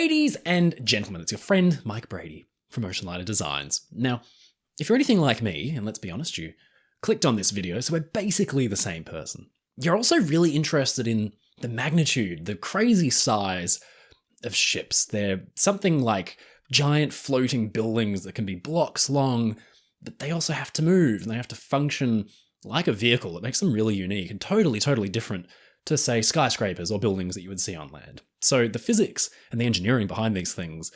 Ladies and gentlemen, it's your friend Mike Brady from Oceanliner Designs. Now, if you're anything like me, and let's be honest, you clicked on this video, so we're basically the same person. You're also really interested in the magnitude, the crazy size of ships. They're something like giant floating buildings that can be blocks long, but they also have to move and they have to function like a vehicle. It makes them really unique and totally different to, say, skyscrapers or buildings that you would see on land. So the physics and the engineering behind these things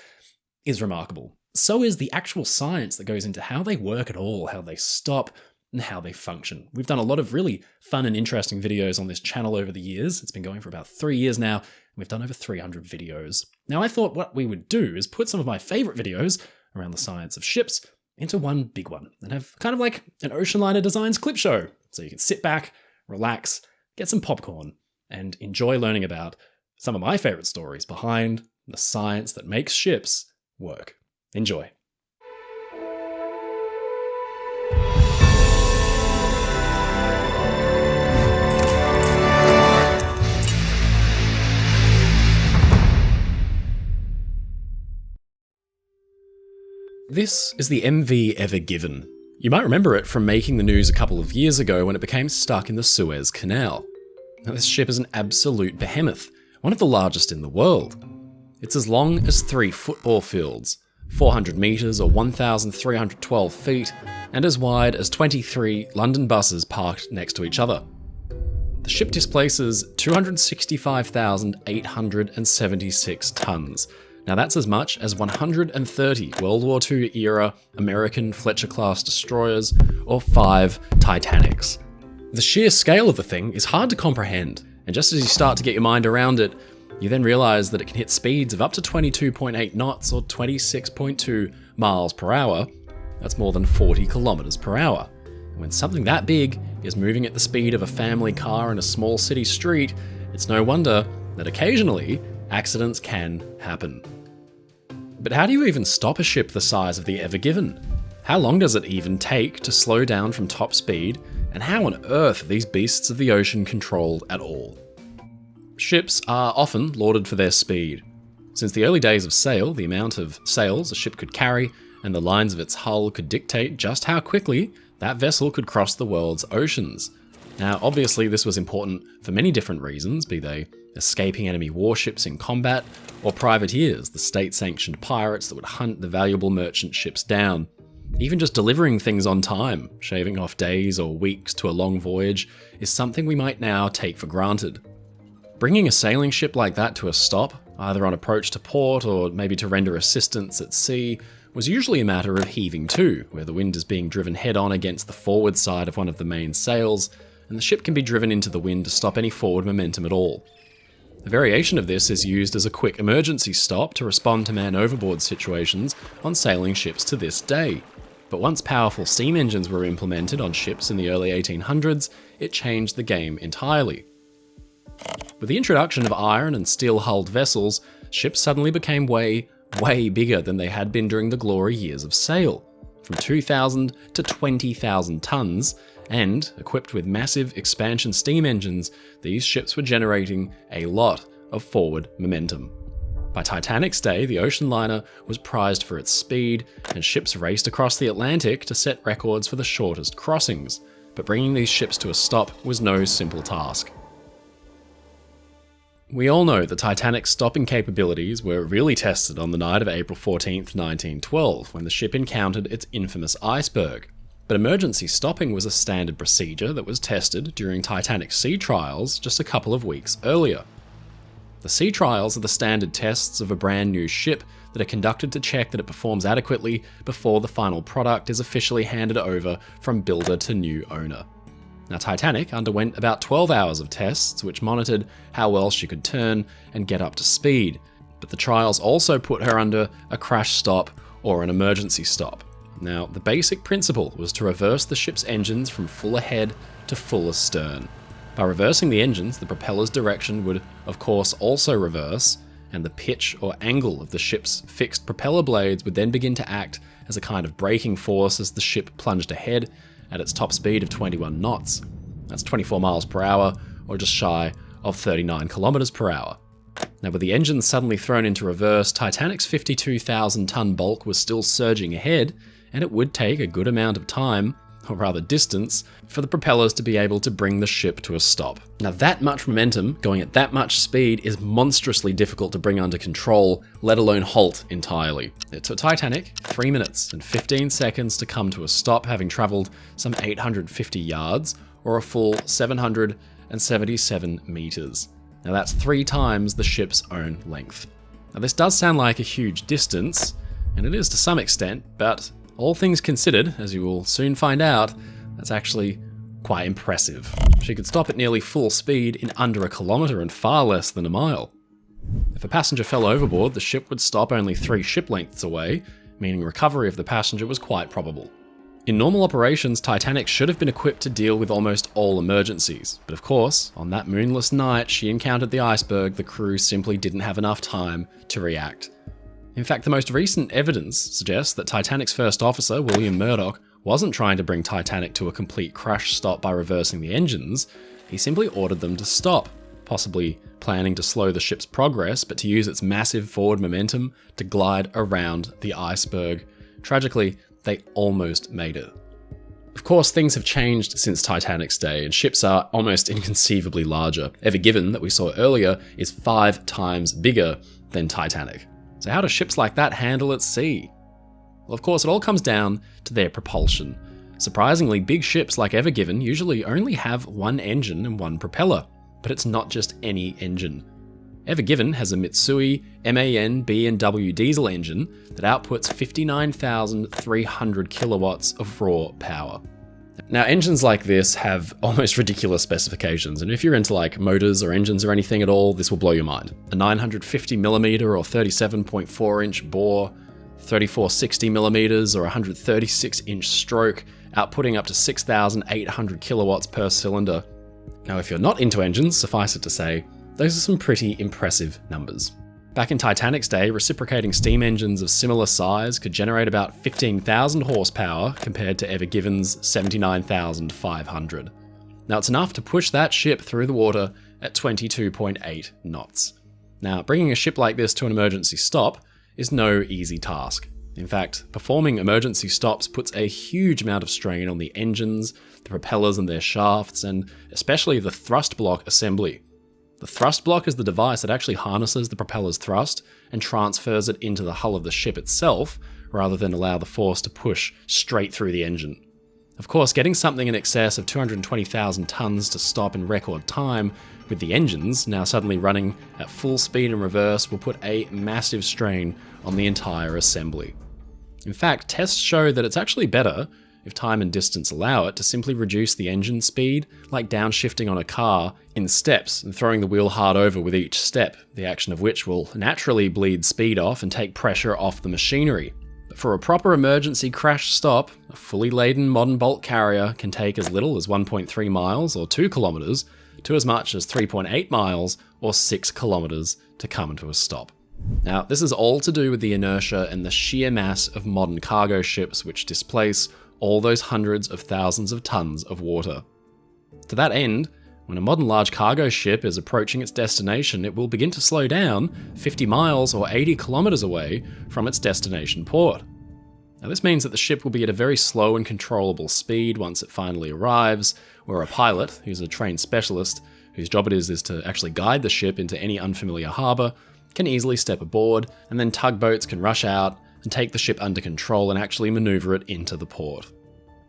is remarkable. So is the actual science that goes into how they work at all, how they stop, and how they function. We've done a lot of really fun and interesting videos on this channel over the years. It's been going for about 3 years now, and we've done over 300 videos. Now I thought what we would do is put some of my favorite videos around the science of ships into one big one, and have kind of like an Oceanliner Designs clip show. So you can sit back, relax, get some popcorn, and enjoy learning about some of my favorite stories behind the science that makes ships work. Enjoy. This is the MV Ever Given. You might remember it from making the news a couple of years ago when it became stuck in the Suez Canal. Now, this ship is an absolute behemoth, one of the largest in the world. It's as long as 3 football fields, 400 metres or 1,312 feet, and as wide as 23 London buses parked next to each other. The ship displaces 265,876 tonnes. Now that's as much as 130 World War II era American Fletcher-class destroyers or 5 Titanics. The sheer scale of the thing is hard to comprehend, and just as you start to get your mind around it, you then realise that it can hit speeds of up to 22.8 knots or 26.2 miles per hour. That's more than 40 kilometres per hour. And when something that big is moving at the speed of a family car in a small city street, it's no wonder that occasionally accidents can happen. But how do you even stop a ship the size of the Ever Given? How long does it even take to slow down from top speed, and how on earth are these beasts of the ocean controlled at all? Ships are often lauded for their speed. Since the early days of sail, the amount of sails a ship could carry and the lines of its hull could dictate just how quickly that vessel could cross the world's oceans. Now, obviously this was important for many different reasons, be they escaping enemy warships in combat, or privateers, the state-sanctioned pirates that would hunt the valuable merchant ships down. Even just delivering things on time, shaving off days or weeks to a long voyage, is something we might now take for granted. Bringing a sailing ship like that to a stop, either on approach to port or maybe to render assistance at sea, was usually a matter of heaving to, where the wind is being driven head-on against the forward side of one of the main sails, and the ship can be driven into the wind to stop any forward momentum at all. A variation of this is used as a quick emergency stop to respond to man-overboard situations on sailing ships to this day. But once powerful steam engines were implemented on ships in the early 1800s, it changed the game entirely. With the introduction of iron and steel-hulled vessels, ships suddenly became way bigger than they had been during the glory years of sail, from 2,000 to 20,000 tons, and, equipped with massive expansion steam engines, these ships were generating a lot of forward momentum. By Titanic's day, the ocean liner was prized for its speed, and ships raced across the Atlantic to set records for the shortest crossings, but bringing these ships to a stop was no simple task. We all know the Titanic's stopping capabilities were really tested on the night of April 14th, 1912, when the ship encountered its infamous iceberg. But emergency stopping was a standard procedure that was tested during Titanic's sea trials just a couple of weeks earlier. The sea trials are the standard tests of a brand new ship that are conducted to check that it performs adequately before the final product is officially handed over from builder to new owner. Now, Titanic underwent about 12 hours of tests which monitored how well she could turn and get up to speed, but the trials also put her under a crash stop or an emergency stop. Now, the basic principle was to reverse the ship's engines from full ahead to full astern. By reversing the engines, the propeller's direction would, of course, also reverse, and the pitch or angle of the ship's fixed propeller blades would then begin to act as a kind of braking force as the ship plunged ahead at its top speed of 21 knots. That's 24 miles per hour, or just shy of 39 kilometers per hour. Now, with the engines suddenly thrown into reverse, Titanic's 52,000-ton bulk was still surging ahead, and it would take a good amount of time, or rather distance, for the propellers to be able to bring the ship to a stop. Now, that much momentum, going at that much speed, is monstrously difficult to bring under control, let alone halt entirely. It took Titanic 3 minutes and 15 seconds to come to a stop, having traveled some 850 yards, or a full 777 meters. Now that's 3 times the ship's own length. Now this does sound like a huge distance, and it is to some extent, but all things considered, as you will soon find out, that's actually quite impressive. She could stop at nearly full speed in under a kilometre and far less than a mile. If a passenger fell overboard, the ship would stop only 3 ship lengths away, meaning recovery of the passenger was quite probable. In normal operations, Titanic should have been equipped to deal with almost all emergencies, but of course, on that moonless night she encountered the iceberg, the crew simply didn't have enough time to react. In fact, the most recent evidence suggests that Titanic's first officer, William Murdoch, wasn't trying to bring Titanic to a complete crash stop by reversing the engines. He simply ordered them to stop, possibly planning to slow the ship's progress, but to use its massive forward momentum to glide around the iceberg. Tragically, they almost made it. Of course, things have changed since Titanic's day, and ships are almost inconceivably larger. Ever Given, that we saw earlier, is 5 times bigger than Titanic. So how do ships like that handle at sea? Well, of course, it all comes down to their propulsion. Surprisingly, big ships like Ever Given usually only have 1 engine and 1 propeller, but it's not just any engine. Ever Given has a Mitsui MAN B&W diesel engine that outputs 59,300 kilowatts of raw power. Now, engines like this have almost ridiculous specifications, and if you're into like motors or engines or anything at all, this will blow your mind. A 950mm or 37.4-inch bore, 3460mm or 136-inch stroke, outputting up to 6,800 kilowatts per cylinder. Now, if you're not into engines, suffice it to say, those are some pretty impressive numbers. Back in Titanic's day, reciprocating steam engines of similar size could generate about 15,000 horsepower compared to Ever Given's 79,500. Now, it's enough to push that ship through the water at 22.8 knots. Now, bringing a ship like this to an emergency stop is no easy task. In fact, performing emergency stops puts a huge amount of strain on the engines, the propellers and their shafts, and especially the thrust block assembly. The thrust block is the device that actually harnesses the propeller's thrust and transfers it into the hull of the ship itself, rather than allow the force to push straight through the engine. Of course, getting something in excess of 220,000 tons to stop in record time, with the engines now suddenly running at full speed in reverse, will put a massive strain on the entire assembly. In fact, tests show that it's actually better, if time and distance allow it, to simply reduce the engine speed, like downshifting on a car, in steps and throwing the wheel hard over with each step, the action of which will naturally bleed speed off and take pressure off the machinery. But for a proper emergency crash stop, a fully laden modern bulk carrier can take as little as 1.3 miles or 2 kilometers to as much as 3.8 miles or 6 kilometers to come to a stop. Now, this is all to do with the inertia and the sheer mass of modern cargo ships, which displace all those hundreds of thousands of tons of water. To that end, when a modern large cargo ship is approaching its destination, it will begin to slow down 50 miles or 80 kilometers away from its destination port. Now, this means that the ship will be at a very slow and controllable speed once it finally arrives, where a pilot, who's a trained specialist, whose job it is to actually guide the ship into any unfamiliar harbour, can easily step aboard, and then tugboats can rush out and take the ship under control and actually maneuver it into the port.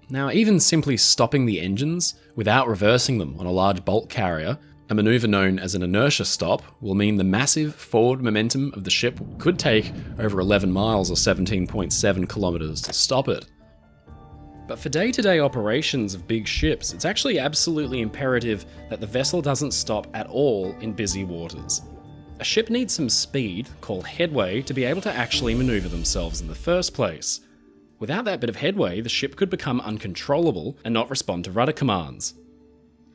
Now, even simply stopping the engines without reversing them on a large bulk carrier, a maneuver known as an inertia stop, will mean the massive forward momentum of the ship could take over 11 miles or 17.7 kilometers to stop it. But for day-to-day operations of big ships, it's actually absolutely imperative that the vessel doesn't stop at all in busy waters. A ship needs some speed, called headway, to be able to actually maneuver themselves in the first place. Without that bit of headway, the ship could become uncontrollable and not respond to rudder commands.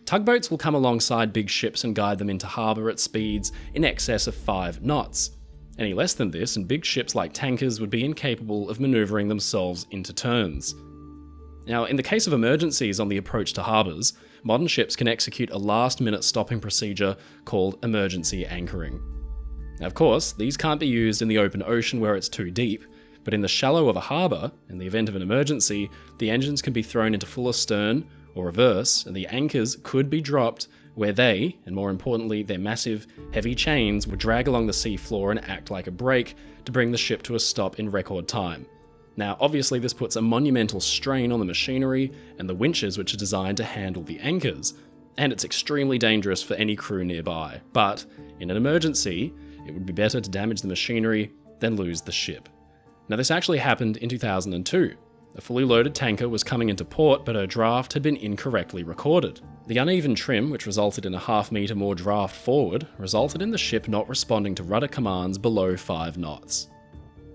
Tugboats will come alongside big ships and guide them into harbour at speeds in excess of 5 knots. Any less than this, and big ships like tankers would be incapable of manoeuvring themselves into turns. Now, in the case of emergencies on the approach to harbours, modern ships can execute a last-minute stopping procedure called emergency anchoring. Now, of course, these can't be used in the open ocean where it's too deep, but in the shallow of a harbour, in the event of an emergency, the engines can be thrown into full astern or reverse, and the anchors could be dropped where they, and more importantly, their massive, heavy chains would drag along the sea floor and act like a brake to bring the ship to a stop in record time. Now, obviously this puts a monumental strain on the machinery and the winches which are designed to handle the anchors, and it's extremely dangerous for any crew nearby. But in an emergency, it would be better to damage the machinery than lose the ship. Now, this actually happened in 2002. A fully loaded tanker was coming into port, but her draft had been incorrectly recorded. The uneven trim, which resulted in a half-metre more draft forward, resulted in the ship not responding to rudder commands below 5 knots.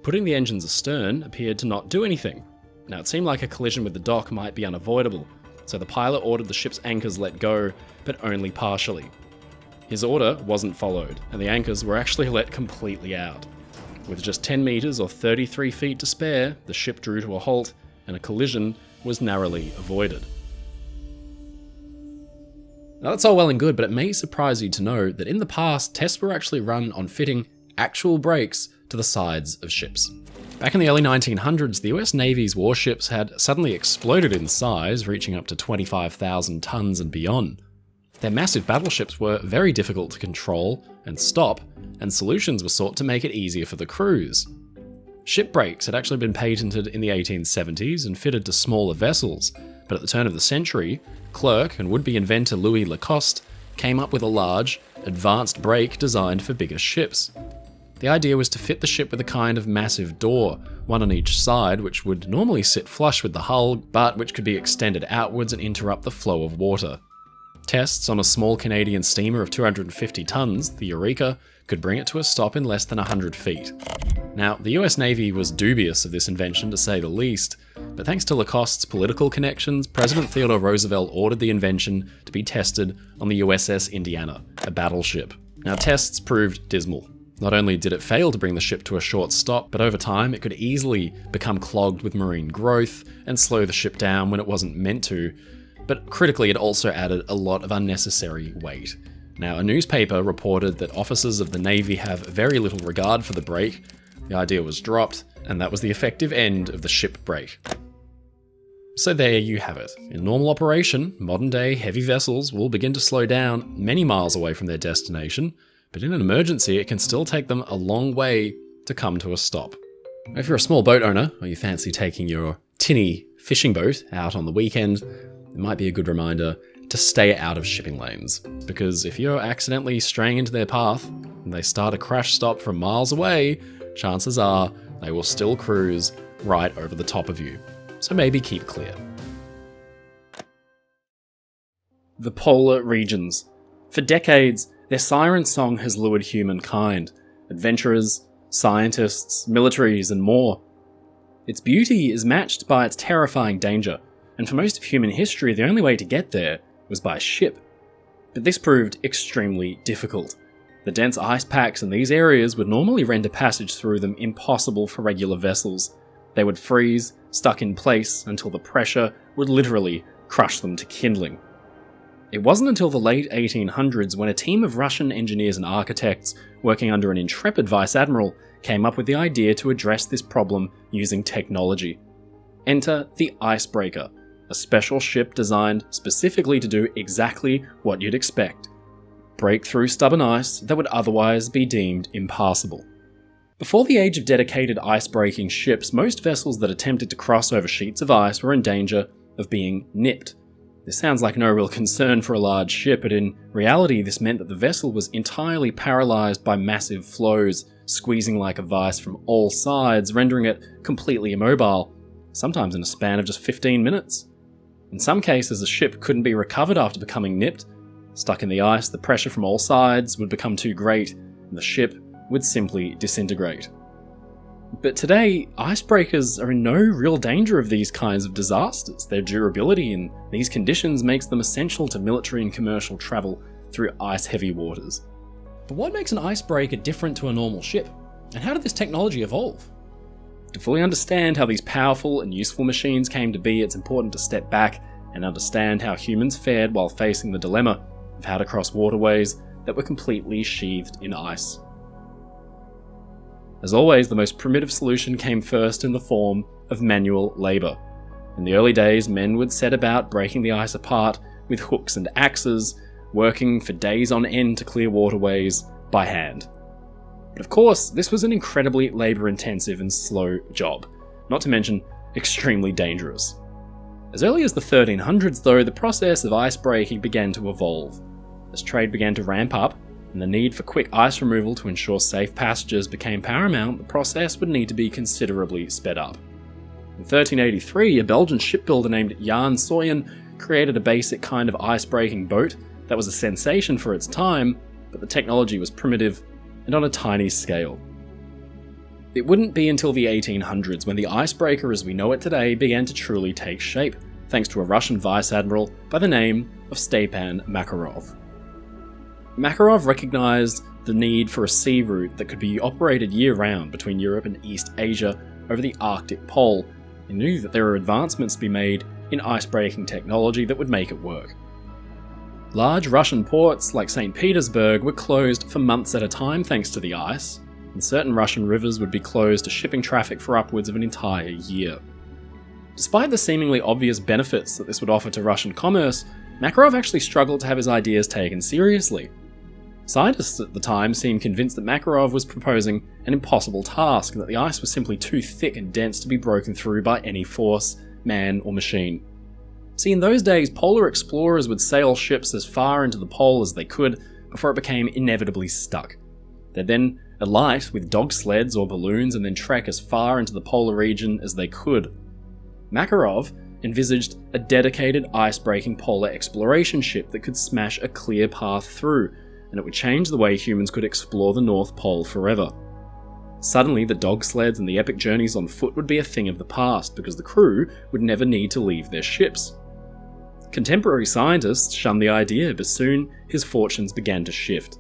Putting the engines astern appeared to not do anything. Now, it seemed like a collision with the dock might be unavoidable, so the pilot ordered the ship's anchors let go, but only partially. His order wasn't followed, and the anchors were actually let completely out. With just 10 metres or 33 feet to spare, the ship drew to a halt, and a collision was narrowly avoided. Now, that's all well and good, but it may surprise you to know that in the past, tests were actually run on fitting actual brakes to the sides of ships. Back in the early 1900s, the US Navy's warships had suddenly exploded in size, reaching up to 25,000 tons and beyond. Their massive battleships were very difficult to control and stop, and solutions were sought to make it easier for the crews. Ship brakes had actually been patented in the 1870s and fitted to smaller vessels, but at the turn of the century, clerk and would-be inventor Louis Lacoste came up with a large, advanced brake designed for bigger ships. The idea was to fit the ship with a kind of massive door, one on each side, which would normally sit flush with the hull, but which could be extended outwards and interrupt the flow of water. Tests on a small Canadian steamer of 250 tons, the Eureka, could bring it to a stop in less than 100 feet. Now, the US Navy was dubious of this invention, to say the least, but thanks to Lacoste's political connections, President Theodore Roosevelt ordered the invention to be tested on the USS Indiana, a battleship. Now, tests proved dismal. Not only did it fail to bring the ship to a short stop, but over time it could easily become clogged with marine growth and slow the ship down when it wasn't meant to. But critically, it also added a lot of unnecessary weight. Now, a newspaper reported that officers of the Navy have very little regard for the brake. The idea was dropped, and that was the effective end of the ship brake. So there you have it. In normal operation, modern-day heavy vessels will begin to slow down many miles away from their destination, but in an emergency, it can still take them a long way to come to a stop. If you're a small boat owner, or you fancy taking your tinny fishing boat out on the weekend, it might be a good reminder to stay out of shipping lanes. Because if you're accidentally straying into their path, and they start a crash stop from miles away, chances are they will still cruise right over the top of you. So maybe keep clear. The polar regions. For decades, their siren song has lured humankind, adventurers, scientists, militaries, and more. Its beauty is matched by its terrifying danger, and for most of human history, the only way to get there was by ship. But this proved extremely difficult. The dense ice packs in these areas would normally render passage through them impossible for regular vessels. They would freeze, stuck in place, until the pressure would literally crush them to kindling. It wasn't until the late 1800s when a team of Russian engineers and architects, working under an intrepid vice admiral, came up with the idea to address this problem using technology. Enter the Icebreaker, a special ship designed specifically to do exactly what you'd expect: break through stubborn ice that would otherwise be deemed impassable. Before the age of dedicated ice-breaking ships, most vessels that attempted to cross over sheets of ice were in danger of being nipped. This sounds like no real concern for a large ship, but in reality this meant that the vessel was entirely paralysed by massive flows, squeezing like a vice from all sides, rendering it completely immobile, sometimes in a span of just 15 minutes. In some cases, the ship couldn't be recovered after becoming nipped. Stuck in the ice, the pressure from all sides would become too great, and the ship would simply disintegrate. But today, icebreakers are in no real danger of these kinds of disasters. Their durability in these conditions makes them essential to military and commercial travel through ice-heavy waters. But what makes an icebreaker different to a normal ship? And how did this technology evolve? To fully understand how these powerful and useful machines came to be, it's important to step back and understand how humans fared while facing the dilemma of how to cross waterways that were completely sheathed in ice. As always, the most primitive solution came first in the form of manual labour. In the early days, men would set about breaking the ice apart with hooks and axes, working for days on end to clear waterways by hand. But of course, this was an incredibly labour-intensive and slow job, not to mention extremely dangerous. As early as the 1300s, though, the process of ice breaking began to evolve. As trade began to ramp up, and the need for quick ice removal to ensure safe passages became paramount, the process would need to be considerably sped up. In 1383, a Belgian shipbuilder named Jan Soyen created a basic kind of ice-breaking boat that was a sensation for its time, but the technology was primitive and on a tiny scale. It wouldn't be until the 1800s when the icebreaker as we know it today began to truly take shape, thanks to a Russian vice admiral by the name of Stepan Makarov. Makarov recognized the need for a sea route that could be operated year-round between Europe and East Asia over the Arctic Pole, and knew that there were advancements to be made in ice-breaking technology that would make it work. Large Russian ports like St. Petersburg were closed for months at a time thanks to the ice, and certain Russian rivers would be closed to shipping traffic for upwards of an entire year. Despite the seemingly obvious benefits that this would offer to Russian commerce, Makarov actually struggled to have his ideas taken seriously. Scientists at the time seemed convinced that Makarov was proposing an impossible task and that the ice was simply too thick and dense to be broken through by any force, man or machine. See, in those days, polar explorers would sail ships as far into the pole as they could before it became inevitably stuck. They'd then alight with dog sleds or balloons and then trek as far into the polar region as they could. Makarov envisaged a dedicated ice-breaking polar exploration ship that could smash a clear path through, and it would change the way humans could explore the North Pole forever. Suddenly, the dog sleds and the epic journeys on foot would be a thing of the past because the crew would never need to leave their ships. Contemporary scientists shunned the idea, but soon his fortunes began to shift.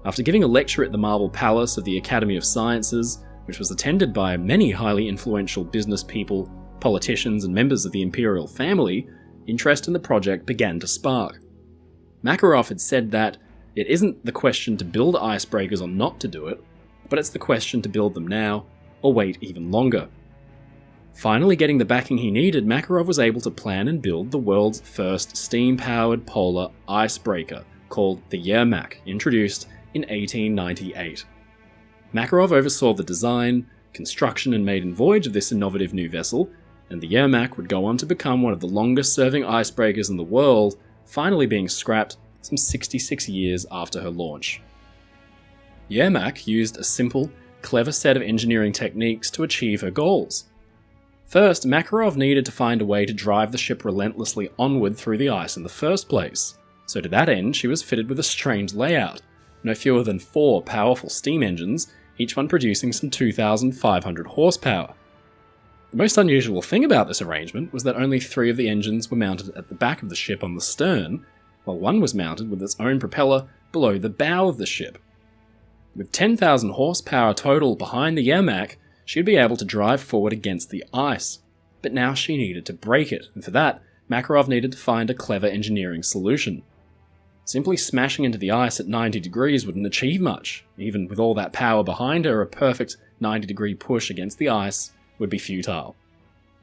After giving a lecture at the Marble Palace of the Academy of Sciences, which was attended by many highly influential business people, politicians, and members of the imperial family, interest in the project began to spark. Makarov had said that it isn't the question to build icebreakers or not to do it, but it's the question to build them now or wait even longer. Finally getting the backing he needed, Makarov was able to plan and build the world's first steam-powered polar icebreaker, called the Yermak, introduced in 1898. Makarov oversaw the design, construction and maiden voyage of this innovative new vessel, and the Yermak would go on to become one of the longest-serving icebreakers in the world, finally being scrapped some 66 years after her launch. Yermak used a simple, clever set of engineering techniques to achieve her goals. First, Makarov needed to find a way to drive the ship relentlessly onward through the ice in the first place, so to that end she was fitted with a strange layout, no fewer than 4 powerful steam engines, each one producing some 2,500 horsepower. The most unusual thing about this arrangement was that only 3 of the engines were mounted at the back of the ship on the stern, while one was mounted with its own propeller below the bow of the ship. With 10,000 horsepower total behind the Yermak, she'd be able to drive forward against the ice, but now she needed to break it, and for that, Makarov needed to find a clever engineering solution. Simply smashing into the ice at 90 degrees wouldn't achieve much. Even with all that power behind her, a perfect 90-degree push against the ice would be futile.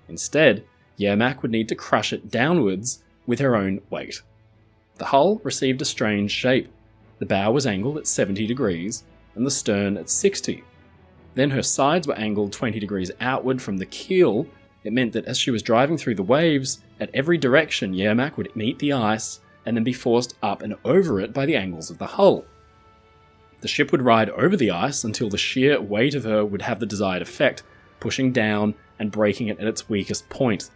Instead, Yermak would need to crush it downwards with her own weight. The hull received a strange shape. The bow was angled at 70 degrees, and the stern at 60. Then her sides were angled 20 degrees outward from the keel. It meant that as she was driving through the waves, at every direction Yermak would meet the ice and then be forced up and over it by the angles of the hull. The ship would ride over the ice until the sheer weight of her would have the desired effect, pushing down and breaking it at its weakest point.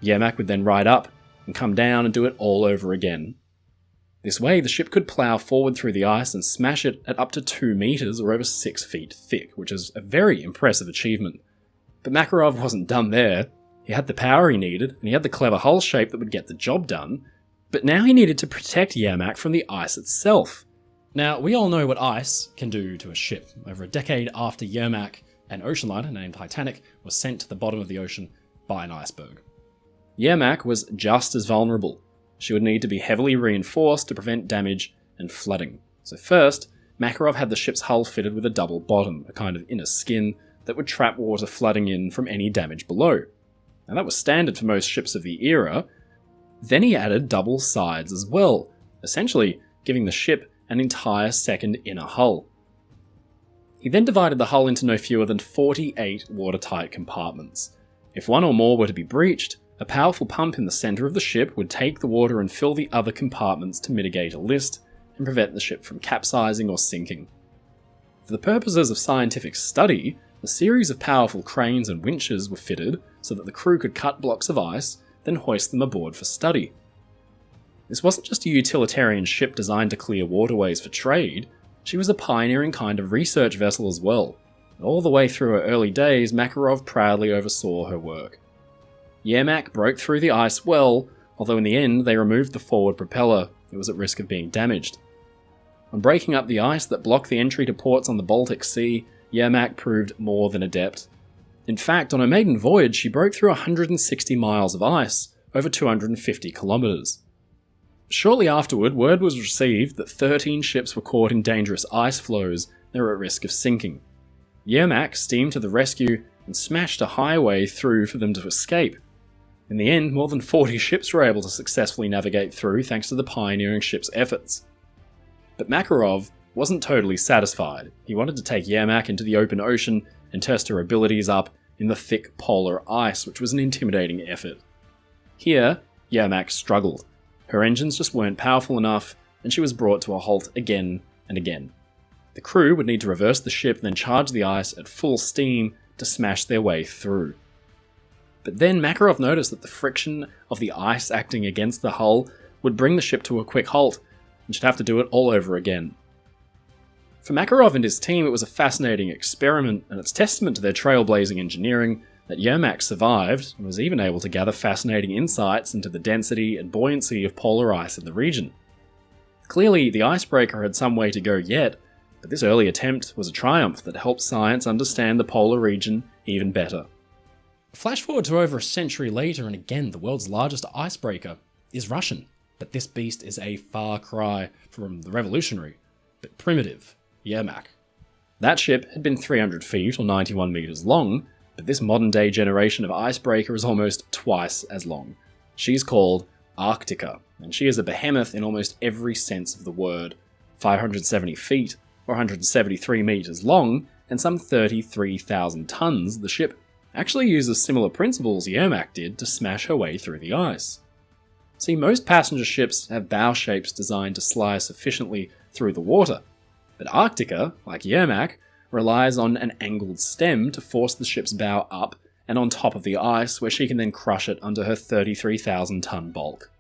Yermak would then ride up and come down and do it all over again. This way, the ship could plough forward through the ice and smash it at up to 2 meters or over 6 feet thick, which is a very impressive achievement. But Makarov wasn't done there. He had the power he needed, and he had the clever hull shape that would get the job done, but now he needed to protect Yermak from the ice itself. Now, we all know what ice can do to a ship. Over a decade after Yermak, an oceanliner named Titanic was sent to the bottom of the ocean by an iceberg. Yermak was just as vulnerable. She would need to be heavily reinforced to prevent damage and flooding. So first, Makarov had the ship's hull fitted with a double bottom, a kind of inner skin that would trap water flooding in from any damage below. Now that was standard for most ships of the era. Then he added double sides as well, essentially giving the ship an entire second inner hull. He then divided the hull into no fewer than 48 watertight compartments. If one or more were to be breached, a powerful pump in the centre of the ship would take the water and fill the other compartments to mitigate a list and prevent the ship from capsizing or sinking. For the purposes of scientific study, a series of powerful cranes and winches were fitted so that the crew could cut blocks of ice, then hoist them aboard for study. This wasn't just a utilitarian ship designed to clear waterways for trade, she was a pioneering kind of research vessel as well. All the way through her early days, Makarov proudly oversaw her work. Yermak broke through the ice well, although in the end they removed the forward propeller. It was at risk of being damaged. On breaking up the ice that blocked the entry to ports on the Baltic Sea, Yermak proved more than adept. In fact, on her maiden voyage, she broke through 160 miles of ice, over 250 kilometers. Shortly afterward, word was received that 13 ships were caught in dangerous ice floes that were at risk of sinking. Yermak steamed to the rescue and smashed a highway through for them to escape. In the end, more than 40 ships were able to successfully navigate through thanks to the pioneering ship's efforts. But Makarov wasn't totally satisfied. He wanted to take Yermak into the open ocean and test her abilities up in the thick polar ice, which was an intimidating effort. Here, Yermak struggled. Her engines just weren't powerful enough, and she was brought to a halt again and again. The crew would need to reverse the ship and then charge the ice at full steam to smash their way through. But then Makarov noticed that the friction of the ice acting against the hull would bring the ship to a quick halt, and she'd have to do it all over again. For Makarov and his team, it was a fascinating experiment, and it's testament to their trailblazing engineering that Yermak survived and was even able to gather fascinating insights into the density and buoyancy of polar ice in the region. Clearly, the Icebreaker had some way to go yet, but this early attempt was a triumph that helped science understand the polar region even better. Flash forward to over a century later, and again, the world's largest icebreaker is Russian, but this beast is a far cry from the revolutionary, but primitive, Yermak. That ship had been 300 feet or 91 meters long, but this modern-day generation of icebreaker is almost twice as long. She's called Arctica, and she is a behemoth in almost every sense of the word. 570 feet, or 173 meters long, and some 33,000 tons, the ship actually uses similar principles Yermak did to smash her way through the ice. See, most passenger ships have bow shapes designed to slice efficiently through the water, but Arctica, like Yermak, relies on an angled stem to force the ship's bow up and on top of the ice, where she can then crush it under her 33,000-ton bulk.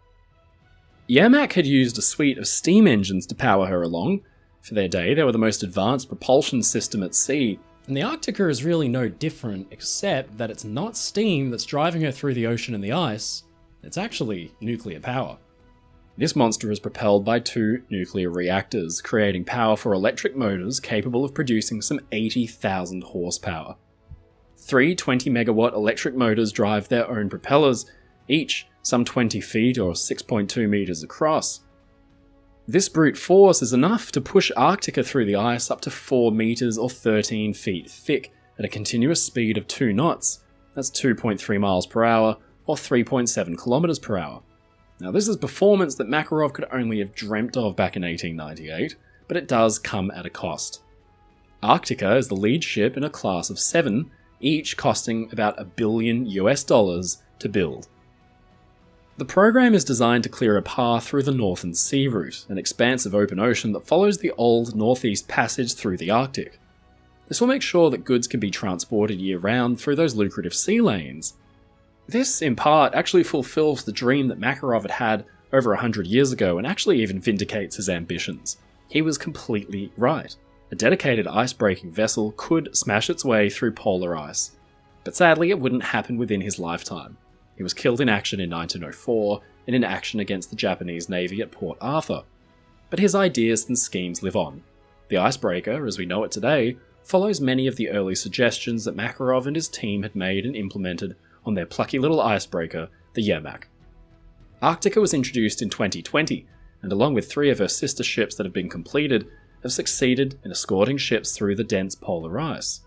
Yermak had used a suite of steam engines to power her along. For their day, they were the most advanced propulsion system at sea, and the Arctica is really no different, except that it's not steam that's driving her through the ocean and the ice, it's actually nuclear power. This monster is propelled by 2 nuclear reactors, creating power for electric motors capable of producing some 80,000 horsepower. 3 20-megawatt electric motors drive their own propellers, each some 20 feet or 6.2 meters across. This brute force is enough to push Arctica through the ice up to 4 meters or 13 feet thick at a continuous speed of 2 knots. That's 2.3 miles per hour or 3.7 kilometers per hour. Now, this is performance that Makarov could only have dreamt of back in 1898, but it does come at a cost. Arctica is the lead ship in a class of 7, each costing about $1 billion to build. The program is designed to clear a path through the Northern Sea Route, an expansive open ocean that follows the old Northeast Passage through the Arctic. This will make sure that goods can be transported year-round through those lucrative sea lanes. This, in part, actually fulfills the dream that Makarov had had over 100 years ago and actually even vindicates his ambitions. He was completely right. A dedicated ice-breaking vessel could smash its way through polar ice. But sadly, it wouldn't happen within his lifetime. He was killed in action in 1904 and in action against the Japanese Navy at Port Arthur. But his ideas and schemes live on. The icebreaker, as we know it today, follows many of the early suggestions that Makarov and his team had made and implemented on their plucky little icebreaker, the Yermak. Arctica was introduced in 2020, and along with 3 of her sister ships that have been completed, have succeeded in escorting ships through the dense polar ice.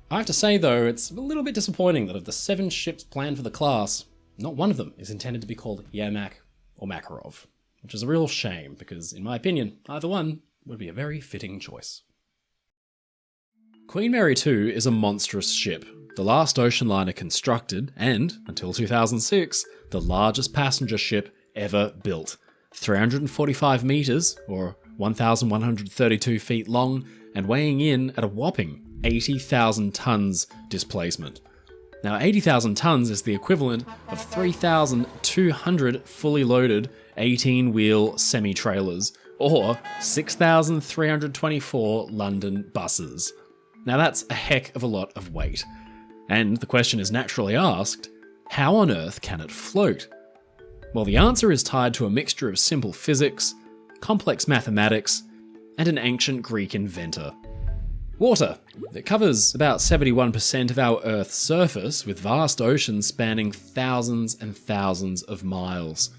I have to say though, it's a little bit disappointing that of the 7 ships planned for the class, not one of them is intended to be called Yermak or Makarov, which is a real shame because, in my opinion, either one would be a very fitting choice. Queen Mary 2 is a monstrous ship, the last ocean liner constructed and, until 2006, the largest passenger ship ever built. 345 metres, or 1,132 feet long, and weighing in at a whopping 80,000 tonnes displacement. Now 80,000 tonnes is the equivalent of 3,200 fully loaded 18-wheel semi-trailers, or 6,324 London buses. Now that's a heck of a lot of weight. And the question is naturally asked, how on earth can it float? Well, the answer is tied to a mixture of simple physics, complex mathematics, and an ancient Greek inventor. Water. It covers about 71% of our Earth's surface, with vast oceans spanning thousands and thousands of miles.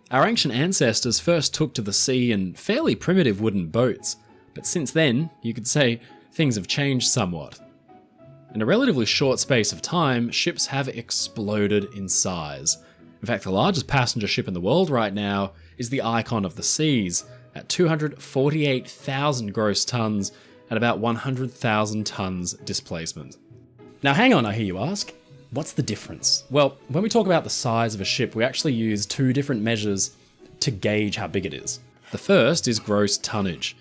Our ancient ancestors first took to the sea in fairly primitive wooden boats, but since then, you could say, things have changed somewhat. In a relatively short space of time, ships have exploded in size. In fact, the largest passenger ship in the world right now is the Icon of the Seas, at 248,000 gross tonnes and about 100,000 tonnes displacement. Now hang on, I hear you ask. What's the difference? Well, when we talk about the size of a ship, we actually use 2 different measures to gauge how big it is. The first is gross tonnage.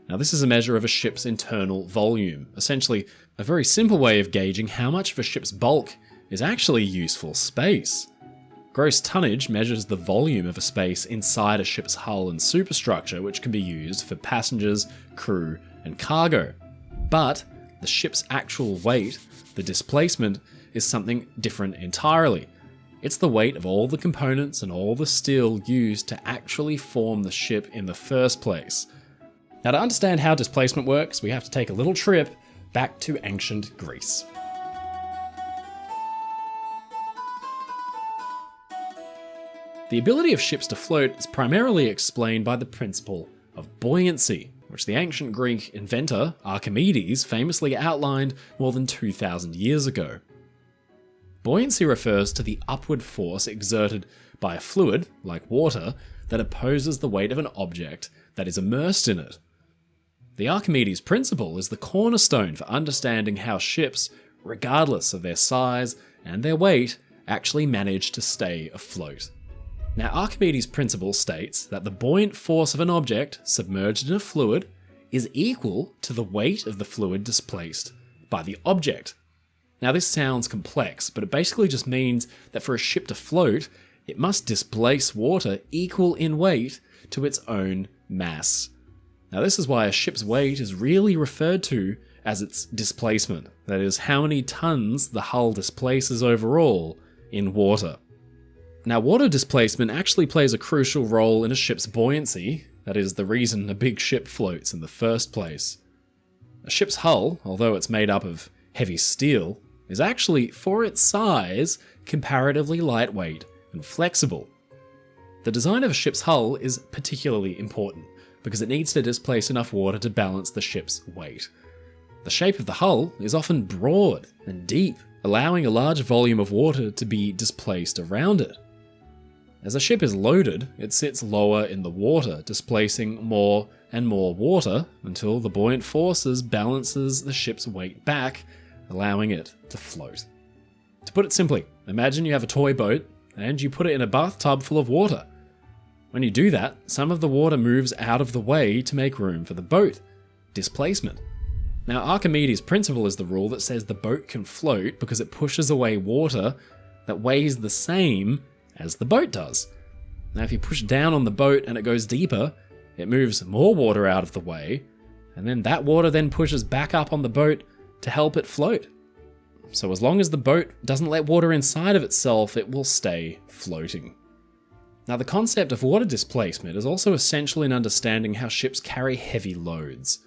Now this is a measure of a ship's internal volume, essentially a very simple way of gauging how much of a ship's bulk is actually useful space. Gross tonnage measures the volume of a space inside a ship's hull and superstructure, which can be used for passengers, crew, and cargo. But the ship's actual weight, the displacement, is something different entirely. It's the weight of all the components and all the steel used to actually form the ship in the first place. Now, to understand how displacement works, we have to take a little trip back to ancient Greece. The ability of ships to float is primarily explained by the principle of buoyancy, which the ancient Greek inventor Archimedes famously outlined more than 2,000 years ago. Buoyancy refers to the upward force exerted by a fluid, like water, that opposes the weight of an object that is immersed in it. The Archimedes principle is the cornerstone for understanding how ships, regardless of their size and their weight, actually manage to stay afloat. Now, Archimedes' principle states that the buoyant force of an object submerged in a fluid is equal to the weight of the fluid displaced by the object. Now, this sounds complex, but it basically just means that for a ship to float, it must displace water equal in weight to its own mass. Now, this is why a ship's weight is really referred to as its displacement, that is, how many tons the hull displaces overall in water. Now, water displacement actually plays a crucial role in a ship's buoyancy, that is the reason a big ship floats in the first place. A ship's hull, although it's made up of heavy steel, is actually, for its size, comparatively lightweight and flexible. The design of a ship's hull is particularly important, because it needs to displace enough water to balance the ship's weight. The shape of the hull is often broad and deep, allowing a large volume of water to be displaced around it. As a ship is loaded, it sits lower in the water, displacing more and more water until the buoyant forces balances the ship's weight back, allowing it to float. To put it simply, imagine you have a toy boat and you put it in a bathtub full of water. When you do that, some of the water moves out of the way to make room for the boat. Displacement. Now, Archimedes' principle is the rule that says the boat can float because it pushes away water that weighs the same as the boat does. Now, if you push down on the boat and it goes deeper, it moves more water out of the way, and then that water then pushes back up on the boat to help it float. So as long as the boat doesn't let water inside of itself, it will stay floating. Now, the concept of water displacement is also essential in understanding how ships carry heavy loads.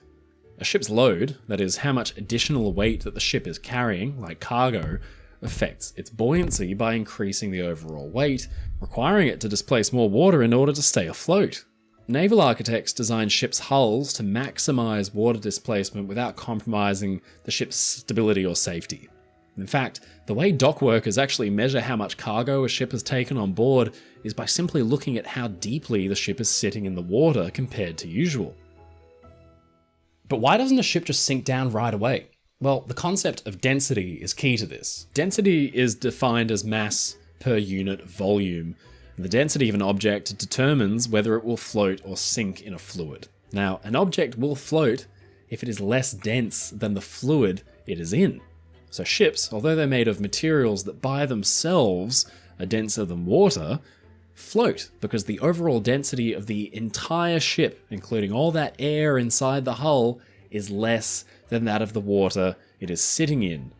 A ship's load, that is, how much additional weight that the ship is carrying, like cargo, affects its buoyancy by increasing the overall weight, requiring it to displace more water in order to stay afloat. Naval architects design ships' hulls to maximize water displacement without compromising the ship's stability or safety. In fact, the way dock workers actually measure how much cargo a ship has taken on board is by simply looking at how deeply the ship is sitting in the water compared to usual. But why doesn't a ship just sink down right away? Well, the concept of density is key to this. Density is defined as mass per unit volume. The density of an object determines whether it will float or sink in a fluid. Now, an object will float if it is less dense than the fluid it is in. So ships, although they're made of materials that by themselves are denser than water, float because the overall density of the entire ship, including all that air inside the hull, is less than that of the water it is sitting in.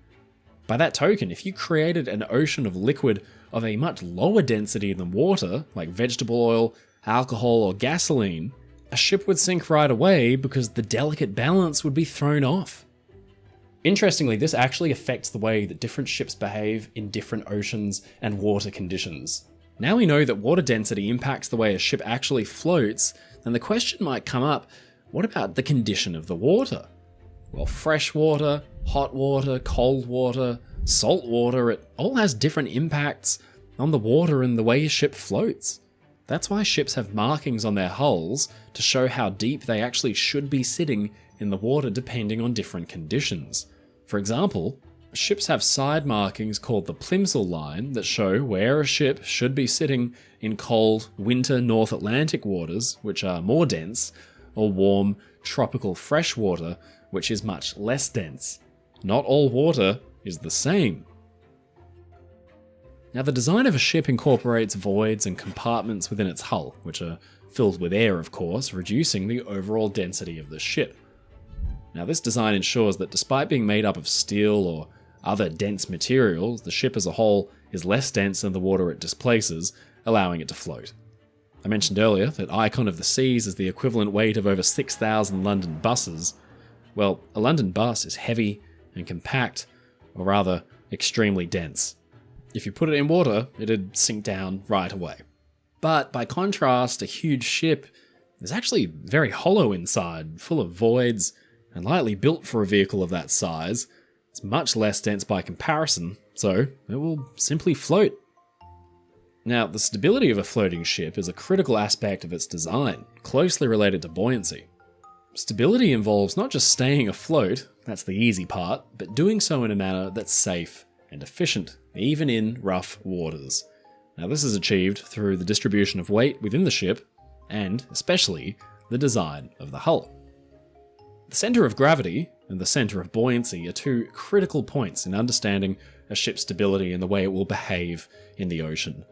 By that token, if you created an ocean of liquid of a much lower density than water, like vegetable oil, alcohol, or gasoline, a ship would sink right away because the delicate balance would be thrown off. Interestingly, this actually affects the way that different ships behave in different oceans and water conditions. Now we know that water density impacts the way a ship actually floats, then the question might come up, what about the condition of the water? Well, fresh water, hot water, cold water, salt water, it all has different impacts on the water and the way a ship floats. That's why ships have markings on their hulls to show how deep they actually should be sitting in the water depending on different conditions. For example, ships have side markings called the plimsoll line that show where a ship should be sitting in cold winter North Atlantic waters, which are more dense, or warm tropical fresh water, which is much less dense. Not all water is the same. Now, the design of a ship incorporates voids and compartments within its hull, which are filled with air, of course, reducing the overall density of the ship. Now, this design ensures that despite being made up of steel or other dense materials, the ship as a whole is less dense than the water it displaces, allowing it to float. I mentioned earlier that Icon of the Seas is the equivalent weight of over 6,000 London buses. Well, a London bus is heavy and compact, or rather, extremely dense. If you put it in water, it'd sink down right away. But by contrast, a huge ship is actually very hollow inside, full of voids, and lightly built for a vehicle of that size. It's much less dense by comparison, so it will simply float. Now, the stability of a floating ship is a critical aspect of its design, closely related to buoyancy. Stability involves not just staying afloat, that's the easy part, but doing so in a manner that's safe and efficient, even in rough waters. Now, this is achieved through the distribution of weight within the ship, and especially the design of the hull. The center of gravity and the center of buoyancy are two critical points in understanding a ship's stability and the way it will behave in the ocean.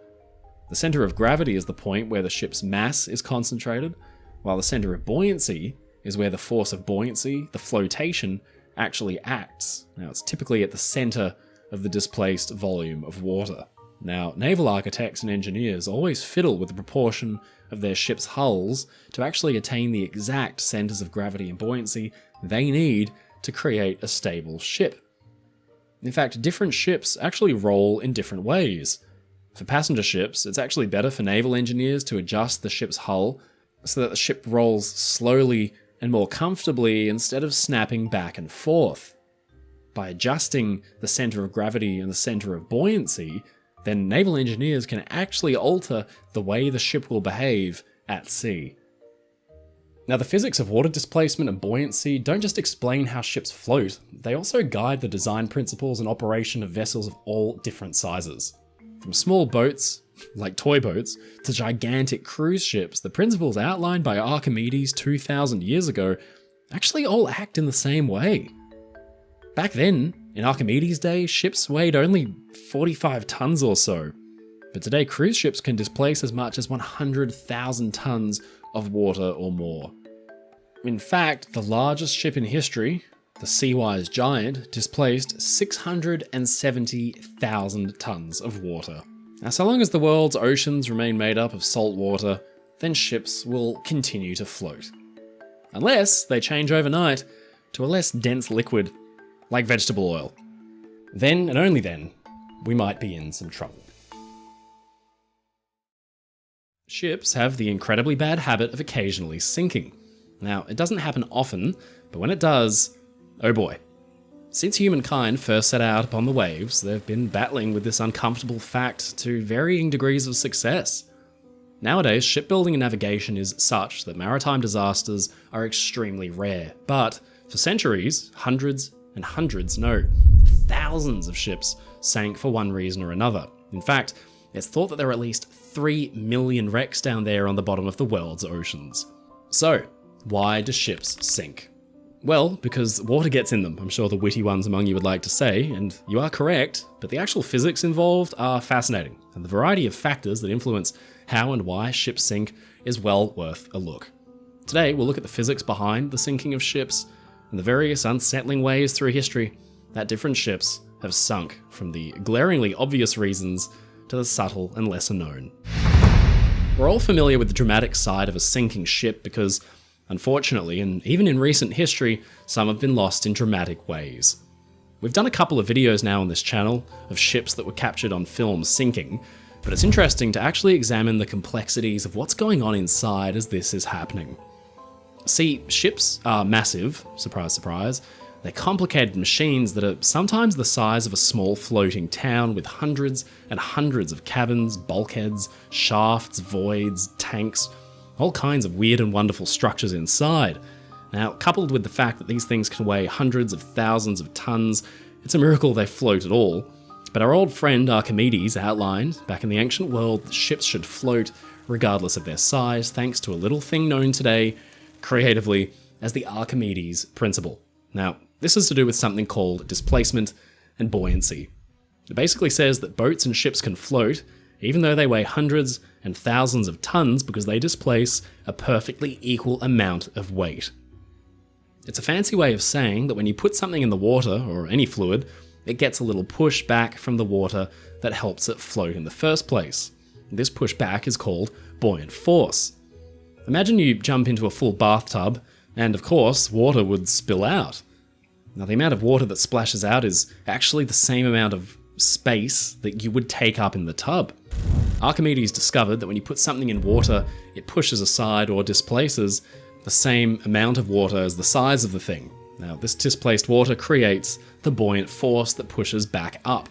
The center of gravity is the point where the ship's mass is concentrated, while the center of buoyancy is where the force of buoyancy, the flotation, actually acts. Now, it's typically at the center of the displaced volume of water. Now, naval architects and engineers always fiddle with the proportion of their ships' hulls to actually attain the exact centers of gravity and buoyancy they need to create a stable ship. In fact, different ships actually roll in different ways. For passenger ships, it's actually better for naval engineers to adjust the ship's hull so that the ship rolls slowly and more comfortably instead of snapping back and forth. By adjusting the center of gravity and the center of buoyancy, then naval engineers can actually alter the way the ship will behave at sea. Now, the physics of water displacement and buoyancy don't just explain how ships float, they also guide the design principles and operation of vessels of all different sizes. From small boats, like toy boats, to gigantic cruise ships, the principles outlined by Archimedes 2,000 years ago actually all act in the same way. Back then, in Archimedes' day, ships weighed only 45 tons or so, but today cruise ships can displace as much as 100,000 tons of water or more. In fact, the largest ship in history, the Seawise Giant, displaced 670,000 tons of water. Now, so long as the world's oceans remain made up of salt water, then ships will continue to float. Unless they change overnight to a less dense liquid, like vegetable oil. Then, and only then, we might be in some trouble. Ships have the incredibly bad habit of occasionally sinking. Now, it doesn't happen often, but when it does, oh boy. Since humankind first set out upon the waves, they've been battling with this uncomfortable fact to varying degrees of success. Nowadays, shipbuilding and navigation is such that maritime disasters are extremely rare, but for centuries, hundreds and hundreds, no, thousands of ships sank for one reason or another. In fact, it's thought that there are at least 3 million wrecks down there on the bottom of the world's oceans. So, why do ships sink? Well, because water gets in them, I'm sure the witty ones among you would like to say, and you are correct, but the actual physics involved are fascinating, and the variety of factors that influence how and why ships sink is well worth a look. Today, we'll look at the physics behind the sinking of ships, and the various unsettling ways through history that different ships have sunk, from the glaringly obvious reasons to the subtle and lesser known. We're all familiar with the dramatic side of a sinking ship because, unfortunately, and even in recent history, some have been lost in dramatic ways. We've done a couple of videos now on this channel of ships that were captured on film sinking, but it's interesting to actually examine the complexities of what's going on inside as this is happening. See, ships are massive, surprise, surprise. They're complicated machines that are sometimes the size of a small floating town with hundreds and hundreds of cabins, bulkheads, shafts, voids, tanks, all kinds of weird and wonderful structures inside. Now, coupled with the fact that these things can weigh hundreds of thousands of tons, it's a miracle they float at all. But our old friend Archimedes outlined, back in the ancient world, that ships should float regardless of their size, thanks to a little thing known today, creatively, as the Archimedes principle. Now, this is to do with something called displacement and buoyancy. It basically says that boats and ships can float, even though they weigh hundreds and thousands of tons, because they displace a perfectly equal amount of weight. It's a fancy way of saying that when you put something in the water, or any fluid, it gets a little push back from the water that helps it float in the first place. This push back is called buoyant force. Imagine you jump into a full bathtub, and of course, water would spill out. Now, the amount of water that splashes out is actually the same amount of space that you would take up in the tub. Archimedes discovered that when you put something in water, it pushes aside or displaces the same amount of water as the size of the thing. Now, this displaced water creates the buoyant force that pushes back up.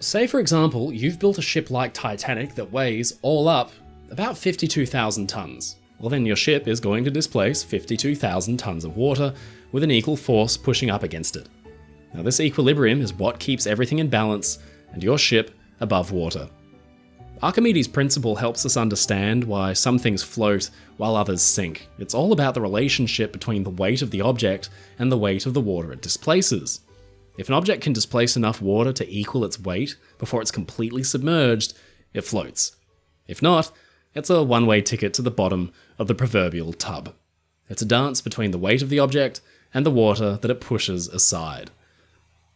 Say, for example, you've built a ship like Titanic that weighs, all up, about 52,000 tons. Well, then your ship is going to displace 52,000 tons of water with an equal force pushing up against it. Now, this equilibrium is what keeps everything in balance and your ship above water. Archimedes' principle helps us understand why some things float while others sink. It's all about the relationship between the weight of the object and the weight of the water it displaces. If an object can displace enough water to equal its weight before it's completely submerged, it floats. If not, it's a one-way ticket to the bottom of the proverbial tub. It's a dance between the weight of the object and the water that it pushes aside.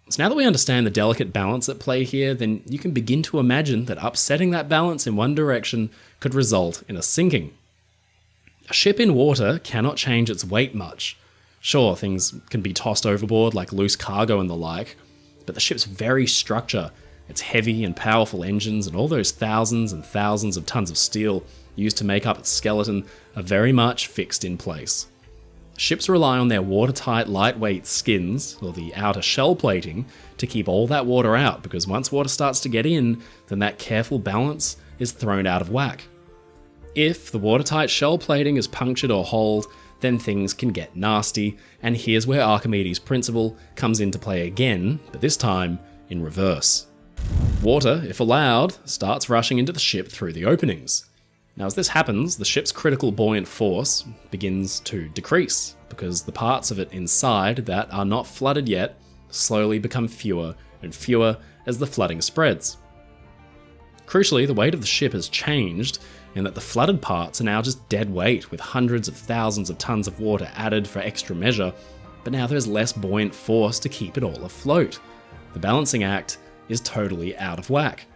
So now that we understand the delicate balance at play here, then you can begin to imagine that upsetting that balance in one direction could result in a sinking. A ship in water cannot change its weight much. Sure, things can be tossed overboard like loose cargo and the like, but the ship's very structure, its heavy and powerful engines and all those thousands and thousands of tons of steel used to make up its skeleton are very much fixed in place. Ships rely on their watertight, lightweight skins, or the outer shell plating, to keep all that water out, because once water starts to get in, then that careful balance is thrown out of whack. If the watertight shell plating is punctured or holed, then things can get nasty, and here's where Archimedes' principle comes into play again, but this time in reverse. Water, if allowed, starts rushing into the ship through the openings. Now, as this happens, the ship's critical buoyant force begins to decrease, because the parts of it inside that are not flooded yet slowly become fewer and fewer as the flooding spreads. Crucially, the weight of the ship has changed in that the flooded parts are now just dead weight with hundreds of thousands of tons of water added for extra measure, but now there's less buoyant force to keep it all afloat. The balancing act is totally out of whack.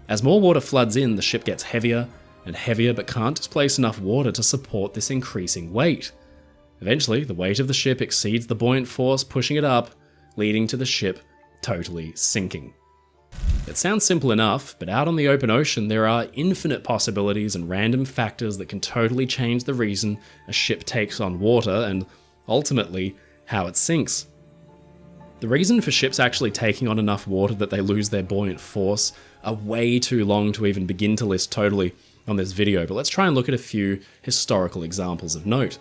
As more water floods in, the ship gets heavier and heavier but can't displace enough water to support this increasing weight. Eventually, the weight of the ship exceeds the buoyant force pushing it up, leading to the ship totally sinking. It sounds simple enough, but out on the open ocean there are infinite possibilities and random factors that can totally change the reason a ship takes on water and, ultimately, how it sinks. The reason for ships actually taking on enough water that they lose their buoyant force are way too long to even begin to list totally on this video, but let's try and look at a few historical examples of note.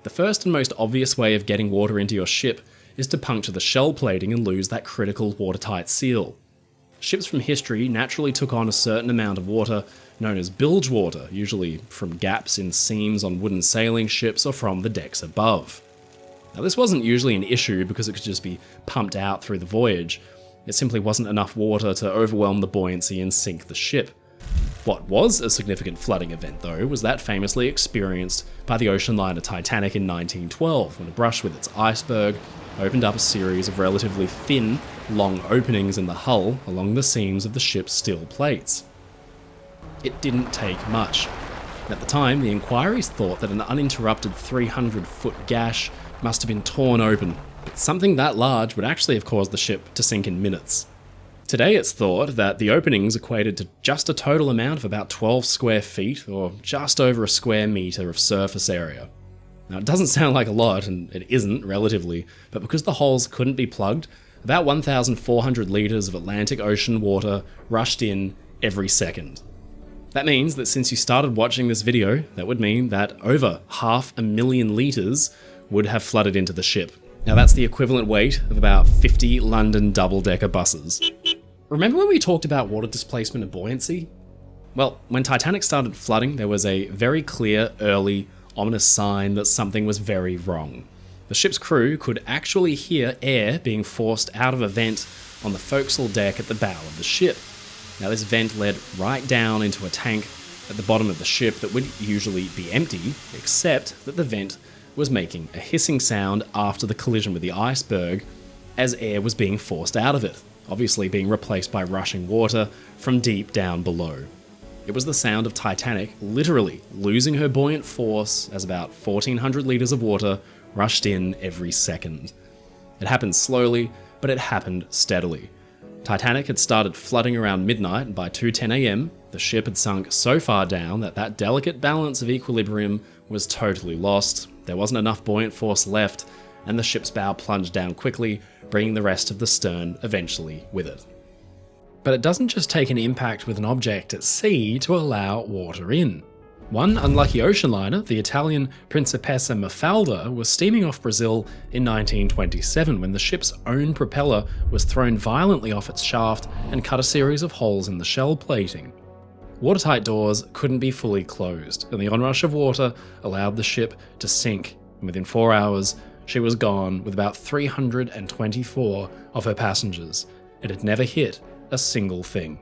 The first and most obvious way of getting water into your ship is to puncture the shell plating and lose that critical watertight seal. Ships from history naturally took on a certain amount of water known as bilge water, usually from gaps in seams on wooden sailing ships or from the decks above. Now, this wasn't usually an issue because it could just be pumped out through the voyage. It simply wasn't enough water to overwhelm the buoyancy and sink the ship. What was a significant flooding event, though, was that famously experienced by the Oceanliner Titanic in 1912, when a brush with its iceberg opened up a series of relatively thin, long openings in the hull along the seams of the ship's steel plates. It didn't take much. At the time, the inquiries thought that an uninterrupted 300-foot gash must have been torn open, but something that large would actually have caused the ship to sink in minutes. Today it's thought that the openings equated to just a total amount of about 12 square feet, or just over a square metre of surface area. Now, it doesn't sound like a lot, and it isn't, relatively, but because the holes couldn't be plugged, about 1,400 litres of Atlantic Ocean water rushed in every second. That means that since you started watching this video, that would mean that over 500,000 litres would have flooded into the ship. Now that's the equivalent weight of about 50 London double-decker buses. Remember when we talked about water displacement and buoyancy? Well, when Titanic started flooding, there was a very clear, early, ominous sign that something was very wrong. The ship's crew could actually hear air being forced out of a vent on the forecastle deck at the bow of the ship. Now this vent led right down into a tank at the bottom of the ship that would usually be empty, except that the vent was making a hissing sound after the collision with the iceberg as air was being forced out of it, obviously being replaced by rushing water from deep down below. It was the sound of Titanic literally losing her buoyant force as about 1,400 litres of water rushed in every second. It happened slowly, but it happened steadily. Titanic had started flooding around midnight, and by 2:10 AM, the ship had sunk so far down that that delicate balance of equilibrium was totally lost. There wasn't enough buoyant force left, and the ship's bow plunged down quickly, bringing the rest of the stern eventually with it. But it doesn't just take an impact with an object at sea to allow water in. One unlucky ocean liner, the Italian Principessa Mafalda, was steaming off Brazil in 1927 when the ship's own propeller was thrown violently off its shaft and cut a series of holes in the shell plating. Watertight doors couldn't be fully closed, and the onrush of water allowed the ship to sink, and within 4 hours, she was gone with about 324 of her passengers. It had never hit a single thing.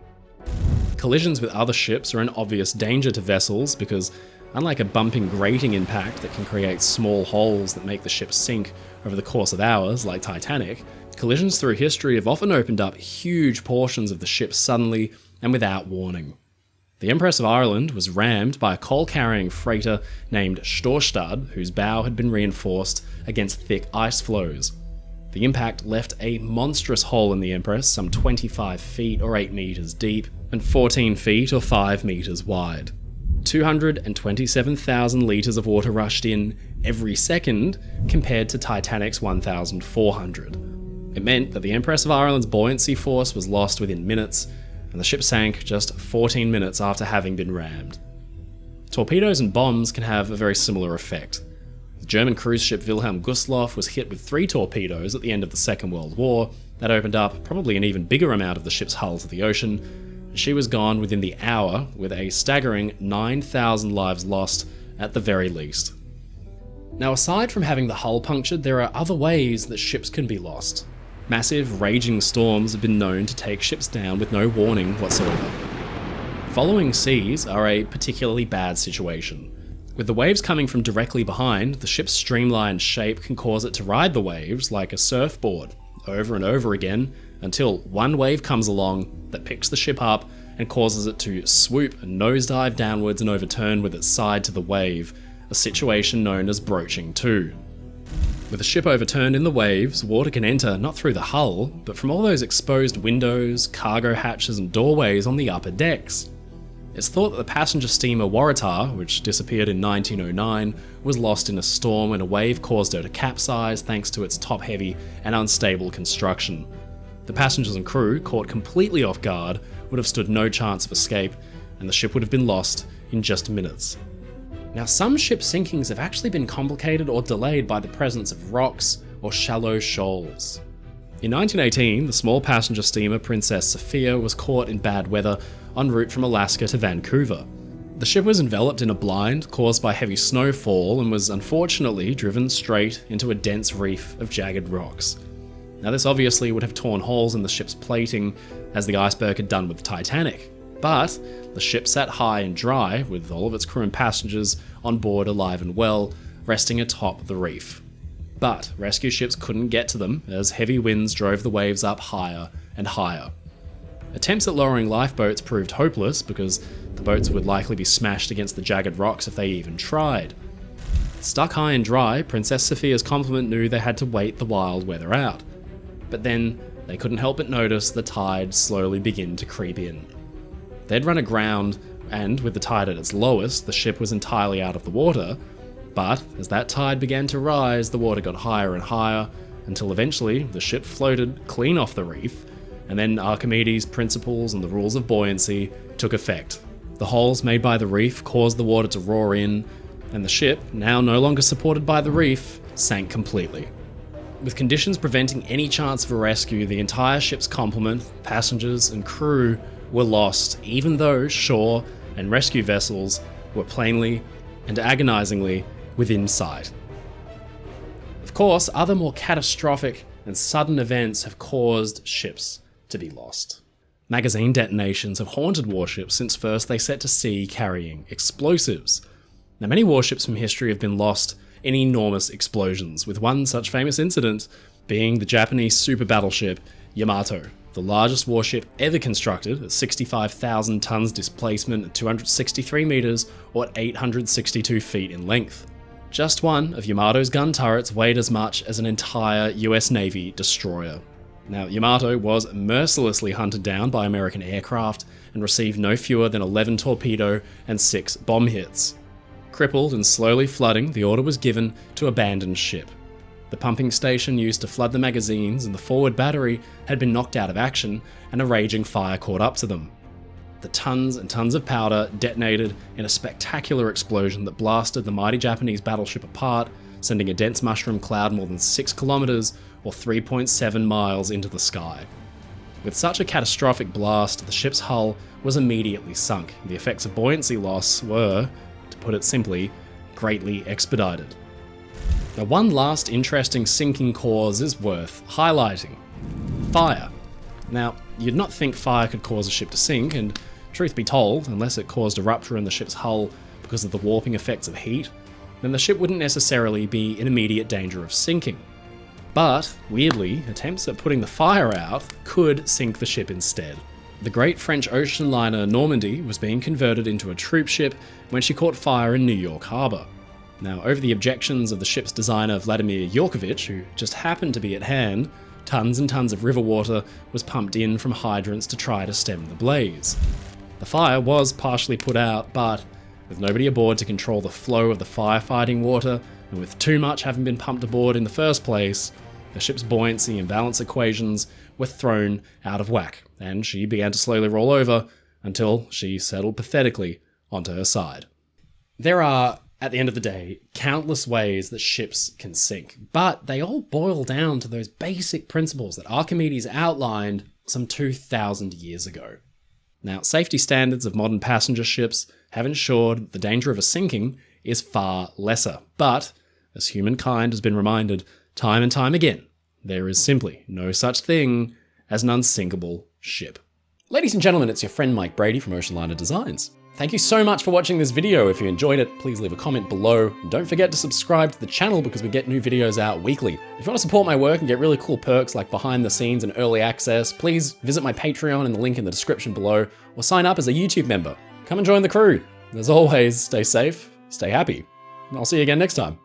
Collisions with other ships are an obvious danger to vessels because, unlike a bumping grating impact that can create small holes that make the ship sink over the course of hours, like Titanic, collisions through history have often opened up huge portions of the ship suddenly and without warning. The Empress of Ireland was rammed by a coal-carrying freighter named Storstad, whose bow had been reinforced against thick ice floes. The impact left a monstrous hole in the Empress, some 25 feet or 8 meters deep, and 14 feet or 5 meters wide. 227,000 liters of water rushed in every second, compared to Titanic's 1,400. It meant that the Empress of Ireland's buoyancy force was lost within minutes, and the ship sank just 14 minutes after having been rammed. Torpedoes and bombs can have a very similar effect. The German cruise ship Wilhelm Gustloff was hit with 3 torpedoes at the end of the Second World War that opened up probably an even bigger amount of the ship's hull to the ocean, and she was gone within the hour with a staggering 9,000 lives lost at the very least. Now, aside from having the hull punctured, there are other ways that ships can be lost. Massive, raging storms have been known to take ships down with no warning whatsoever. Following seas are a particularly bad situation. With the waves coming from directly behind, the ship's streamlined shape can cause it to ride the waves like a surfboard, over and over again, until one wave comes along that picks the ship up and causes it to swoop and nosedive downwards and overturn with its side to the wave, a situation known as broaching to. With a ship overturned in the waves, water can enter not through the hull, but from all those exposed windows, cargo hatches and doorways on the upper decks. It's thought that the passenger steamer Waratah, which disappeared in 1909, was lost in a storm when a wave caused her to capsize thanks to its top-heavy and unstable construction. The passengers and crew, caught completely off guard, would have stood no chance of escape, and the ship would have been lost in just minutes. Now, some ship sinkings have actually been complicated or delayed by the presence of rocks or shallow shoals. In 1918, the small passenger steamer Princess Sophia was caught in bad weather en route from Alaska to Vancouver. The ship was enveloped in a blind caused by heavy snowfall and was unfortunately driven straight into a dense reef of jagged rocks. Now, this obviously would have torn holes in the ship's plating, as the iceberg had done with the Titanic. But the ship sat high and dry, with all of its crew and passengers on board alive and well, resting atop the reef. But rescue ships couldn't get to them, as heavy winds drove the waves up higher and higher. Attempts at lowering lifeboats proved hopeless, because the boats would likely be smashed against the jagged rocks if they even tried. Stuck high and dry, Princess Sophia's complement knew they had to wait the wild weather out. But then, they couldn't help but notice the tide slowly begin to creep in. They'd run aground, and with the tide at its lowest, the ship was entirely out of the water, but as that tide began to rise, the water got higher and higher, until eventually the ship floated clean off the reef, and then Archimedes' principles and the rules of buoyancy took effect. The holes made by the reef caused the water to roar in, and the ship, now no longer supported by the reef, sank completely. With conditions preventing any chance of a rescue, the entire ship's complement, passengers and crew were lost, even though shore and rescue vessels were plainly and agonizingly within sight. Of course, other more catastrophic and sudden events have caused ships to be lost. Magazine detonations have haunted warships since first they set to sea carrying explosives. Now, many warships from history have been lost in enormous explosions, with one such famous incident being the Japanese super battleship Yamato, the largest warship ever constructed at 65,000 tons displacement and 263 meters or 862 feet in length. Just one of Yamato's gun turrets weighed as much as an entire US Navy destroyer. Now, Yamato was mercilessly hunted down by American aircraft and received no fewer than 11 torpedo and 6 bomb hits. Crippled and slowly flooding, the order was given to abandon ship. The pumping station used to flood the magazines and the forward battery had been knocked out of action, and a raging fire caught up to them. The tons and tons of powder detonated in a spectacular explosion that blasted the mighty Japanese battleship apart, sending a dense mushroom cloud more than 6 kilometers or 3.7 miles into the sky. With such a catastrophic blast, the ship's hull was immediately sunk. The effects of buoyancy loss were, to put it simply, greatly expedited. Now, one last interesting sinking cause is worth highlighting: fire. Now, you'd not think fire could cause a ship to sink, and truth be told, unless it caused a rupture in the ship's hull because of the warping effects of heat, then the ship wouldn't necessarily be in immediate danger of sinking. But, weirdly, attempts at putting the fire out could sink the ship instead. The great French ocean liner Normandy was being converted into a troop ship when she caught fire in New York Harbor. Now, over the objections of the ship's designer Vladimir Yurkovich, who just happened to be at hand, tons and tons of river water was pumped in from hydrants to try to stem the blaze. The fire was partially put out, but with nobody aboard to control the flow of the firefighting water, and with too much having been pumped aboard in the first place, the ship's buoyancy and balance equations were thrown out of whack, and she began to slowly roll over until she settled pathetically onto her side. There are, at the end of the day, countless ways that ships can sink, but they all boil down to those basic principles that Archimedes outlined some 2,000 years ago. Now, safety standards of modern passenger ships have ensured that the danger of a sinking is far lesser, but, as humankind has been reminded time and time again, there is simply no such thing as an unsinkable ship. Ladies and gentlemen, it's your friend Mike Brady from Oceanliner Designs. Thank you so much for watching this video. If you enjoyed it, please leave a comment below. And don't forget to subscribe to the channel because we get new videos out weekly. If you want to support my work and get really cool perks like behind the scenes and early access, please visit my Patreon in the link in the description below, or sign up as a YouTube member. Come and join the crew. As always, stay safe, stay happy, and I'll see you again next time.